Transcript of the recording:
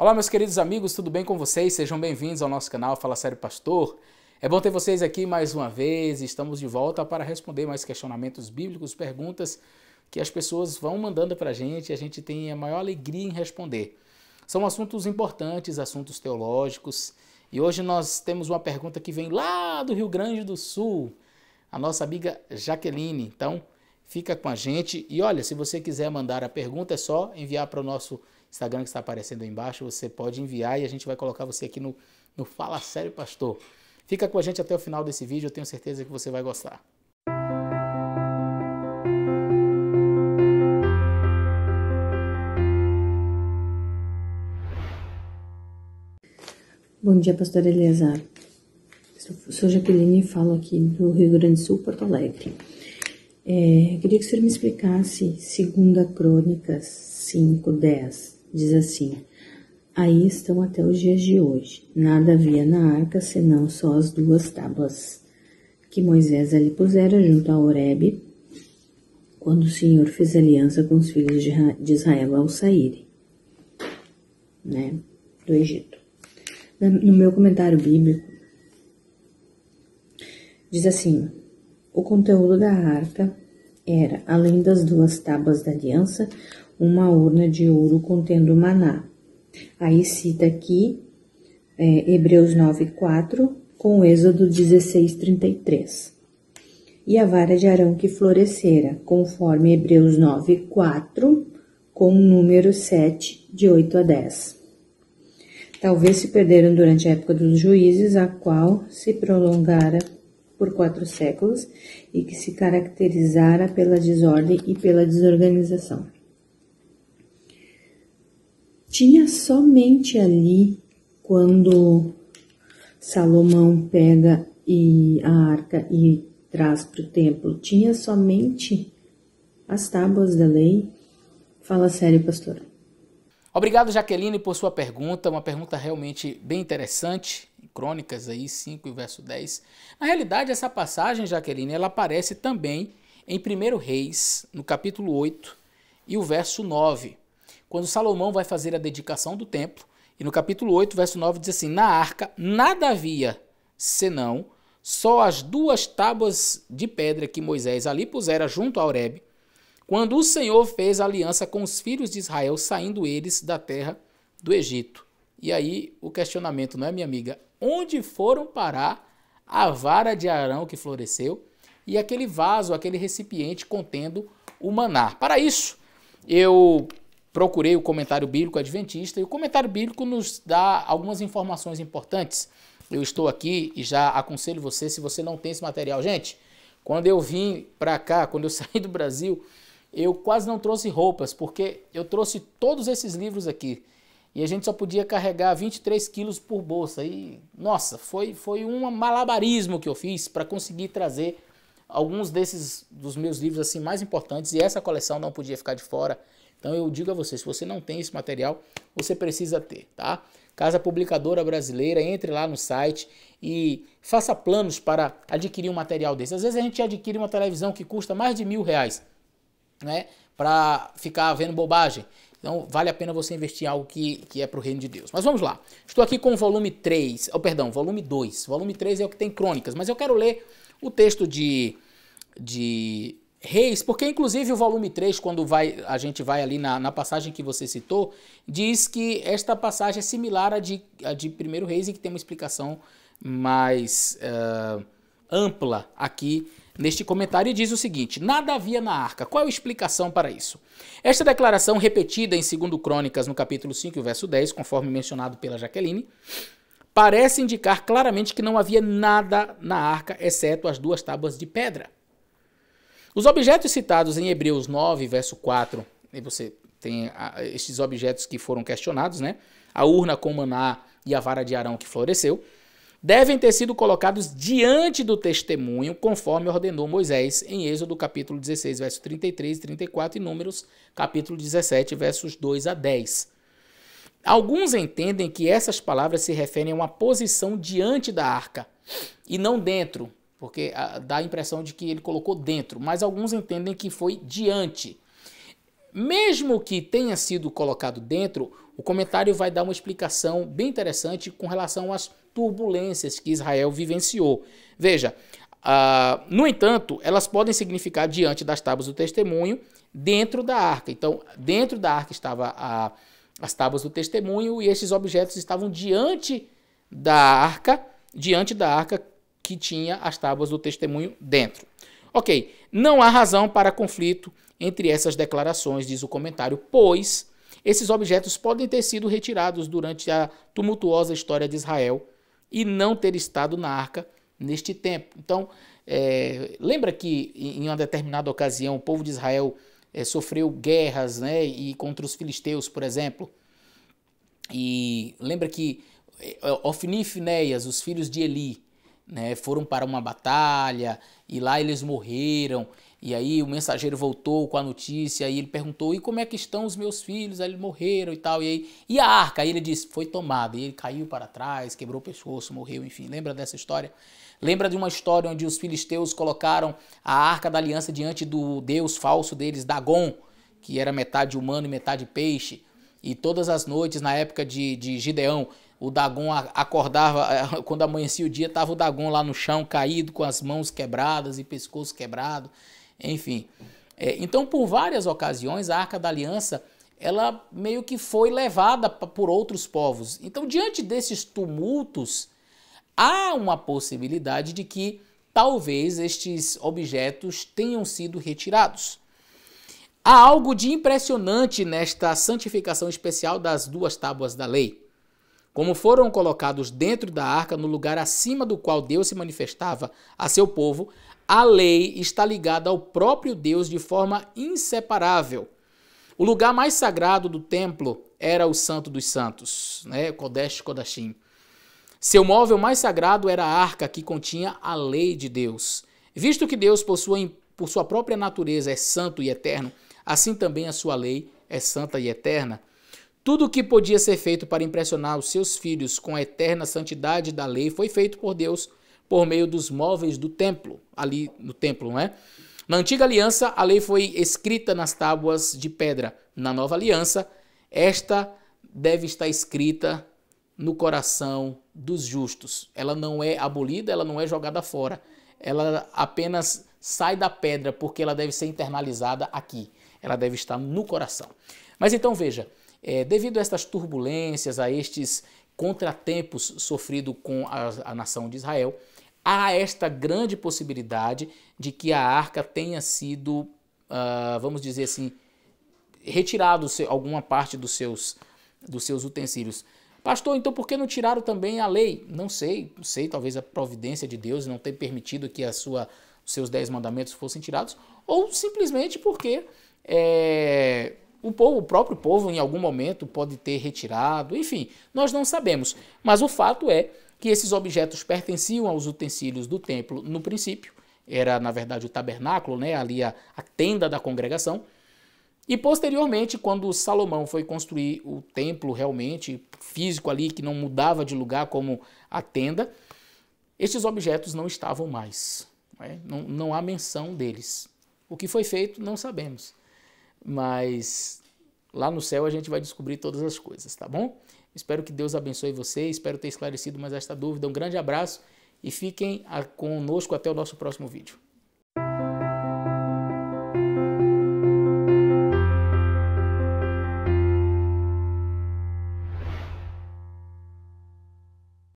Olá, meus queridos amigos, tudo bem com vocês? Sejam bem-vindos ao nosso canal Fala Sério Pastor. É bom ter vocês aqui mais uma vez. Estamos de volta para responder mais questionamentos bíblicos, perguntas que as pessoas vão mandando para a gente tem a maior alegria em responder. São assuntos importantes, assuntos teológicos, e hoje nós temos uma pergunta que vem lá do Rio Grande do Sul, a nossa amiga Jaqueline. Então, fica com a gente e olha, se você quiser mandar a pergunta, é só enviar para o nosso Instagram que está aparecendo aí embaixo. Você pode enviar e a gente vai colocar você aqui no Fala Sério Pastor. Fica com a gente até o final desse vídeo, eu tenho certeza que você vai gostar. Bom dia, pastor Eleazar. Sou Jaqueline e falo aqui do Rio Grande do Sul, Porto Alegre. Queria que o senhor me explicasse 2 Crônicas 5:10. Diz assim: aí estão até os dias de hoje. Nada havia na arca, senão só as 2 tábuas que Moisés ali pusera junto a Horebe, quando o Senhor fez aliança com os filhos de Israel ao saírem, do Egito. No meu comentário bíblico, diz assim: o conteúdo da arca era, além das 2 tábuas da aliança, uma urna de ouro contendo maná. Aí cita aqui Hebreus 9:4 com Êxodo 16:33. E a vara de Arão que florescera, conforme Hebreus 9:4 com o número 7, de 8 a 10. Talvez se perderam durante a época dos juízes, a qual se prolongara por 4 séculos e que se caracterizara pela desordem e pela desorganização. Tinha somente ali, quando Salomão pega a arca e traz para o templo, tinha somente as tábuas da lei? Fala sério, pastor. Obrigado, Jaqueline, por sua pergunta, uma pergunta realmente bem interessante. Crônicas aí, 5 e verso 10. Na realidade, essa passagem, Jaqueline, ela aparece também em 1 Reis, no capítulo 8 e o verso 9. Quando Salomão vai fazer a dedicação do templo, e no capítulo 8, verso 9, diz assim: na arca nada havia, senão só as 2 tábuas de pedra que Moisés ali pusera junto a Horebe, quando o Senhor fez aliança com os filhos de Israel, saindo eles da terra do Egito. E aí o questionamento, não é, minha amiga? Onde foram parar a vara de Arão que floresceu e aquele vaso, aquele recipiente contendo o maná? Para isso, eu procurei o comentário bíblico adventista e o comentário bíblico nos dá algumas informações importantes. Eu estou aqui e já aconselho você, se você não tem esse material. Gente, quando eu vim para cá, quando eu saí do Brasil, eu quase não trouxe roupas, porque eu trouxe todos esses livros aqui. E a gente só podia carregar 23 quilos por bolsa. E, nossa, foi um malabarismo que eu fiz para conseguir trazer alguns dos meus livros assim mais importantes. E essa coleção não podia ficar de fora. Então eu digo a você, se você não tem esse material, você precisa ter, tá? Casa Publicadora Brasileira, entre lá no site e faça planos para adquirir um material desse. Às vezes a gente adquire uma televisão que custa mais de R$1.000, né? Para ficar vendo bobagem. Então vale a pena você investir em algo que é para o reino de Deus. Mas vamos lá. Estou aqui com o volume 3, volume 2. Volume 3 é o que tem crônicas, mas eu quero ler o texto de Reis, porque inclusive o volume 3, quando a gente vai ali na passagem que você citou, diz que esta passagem é similar à de 1 Reis e que tem uma explicação mais ampla aqui neste comentário, e diz o seguinte: nada havia na arca. Qual é a explicação para isso? Esta declaração, repetida em 2 Crônicas, no capítulo 5 e o verso 10, conforme mencionado pela Jaqueline, parece indicar claramente que não havia nada na arca, exceto as 2 tábuas de pedra. Os objetos citados em Hebreus 9, verso 4, e você tem estes objetos que foram questionados, né? A urna com maná e a vara de Arão que floresceu, devem ter sido colocados diante do testemunho, conforme ordenou Moisés em Êxodo capítulo 16, verso 33 e 34 e Números capítulo 17, versos 2 a 10. Alguns entendem que essas palavras se referem a uma posição diante da arca e não dentro, porque dá a impressão de que ele colocou dentro, mas alguns entendem que foi diante. mesmo que tenha sido colocado dentro, o comentário vai dar uma explicação bem interessante com relação às turbulências que Israel vivenciou. Veja, no entanto, elas podem significar diante das tábuas do testemunho, dentro da arca. Então, dentro da arca estavam as tábuas do testemunho e esses objetos estavam diante da arca que tinha as tábuas do testemunho dentro. Ok, não há razão para conflito entre essas declarações, diz o comentário, pois esses objetos podem ter sido retirados durante a tumultuosa história de Israel e não ter estado na arca neste tempo. Então, lembra que em uma determinada ocasião o povo de Israel sofreu guerras, né, e contra os filisteus, por exemplo. E lembra que Ofni e Finéias, os filhos de Eli, né, foram para uma batalha e lá eles morreram. E aí o mensageiro voltou com a notícia e ele perguntou, e como é que estão os meus filhos? Aí eles morreram e tal. E a arca? Aí ele disse, foi tomada. E ele caiu para trás, quebrou o pescoço, morreu, enfim. Lembra dessa história? Lembra de uma história onde os filisteus colocaram a arca da aliança diante do deus falso deles, Dagon, que era metade humano e metade peixe. E todas as noites, na época de Gideão, o Dagon acordava, quando amanhecia o dia, estava o Dagon lá no chão, caído, com as mãos quebradas e pescoço quebrado. Enfim, então por várias ocasiões a Arca da Aliança, ela meio que foi levada por outros povos. Então, diante desses tumultos, há uma possibilidade de que talvez estes objetos tenham sido retirados. Há algo de impressionante nesta santificação especial das duas tábuas da lei. Como foram colocados dentro da arca, no lugar acima do qual Deus se manifestava a seu povo, a lei está ligada ao próprio Deus de forma inseparável. O lugar mais sagrado do templo era o Santo dos Santos, né? Kodesh Kodashim. Seu móvel mais sagrado era a arca que continha a lei de Deus. Visto que Deus, por sua própria natureza, é santo e eterno, assim também a sua lei é santa e eterna. Tudo o que podia ser feito para impressionar os seus filhos com a eterna santidade da lei foi feito por Deus por meio dos móveis do templo, ali no templo, não é? Na antiga aliança, a lei foi escrita nas tábuas de pedra. Na nova aliança, esta deve estar escrita no coração dos justos. Ela não é abolida, ela não é jogada fora. Ela apenas sai da pedra porque ela deve ser internalizada aqui. Ela deve estar no coração. Mas então veja, devido a estas turbulências, a estes contratempos sofridos com a nação de Israel, há esta grande possibilidade de que a arca tenha sido, vamos dizer assim, retirado alguma parte dos seus utensílios. Pastor, então por que não tiraram também a lei? Não sei, talvez a providência de Deus não tenha permitido que os seus 10 mandamentos fossem tirados, ou simplesmente porque o próprio povo em algum momento pode ter retirado, enfim, nós não sabemos. Mas o fato é que esses objetos pertenciam aos utensílios do templo no princípio, era na verdade o tabernáculo, né, ali a tenda da congregação, e posteriormente, quando Salomão foi construir o templo realmente físico ali, que não mudava de lugar como a tenda, estes objetos não estavam mais, não há menção deles. O que foi feito não sabemos, mas lá no céu a gente vai descobrir todas as coisas, tá bom? Espero que Deus abençoe você, espero ter esclarecido mais esta dúvida. Um grande abraço e fiquem conosco até o nosso próximo vídeo.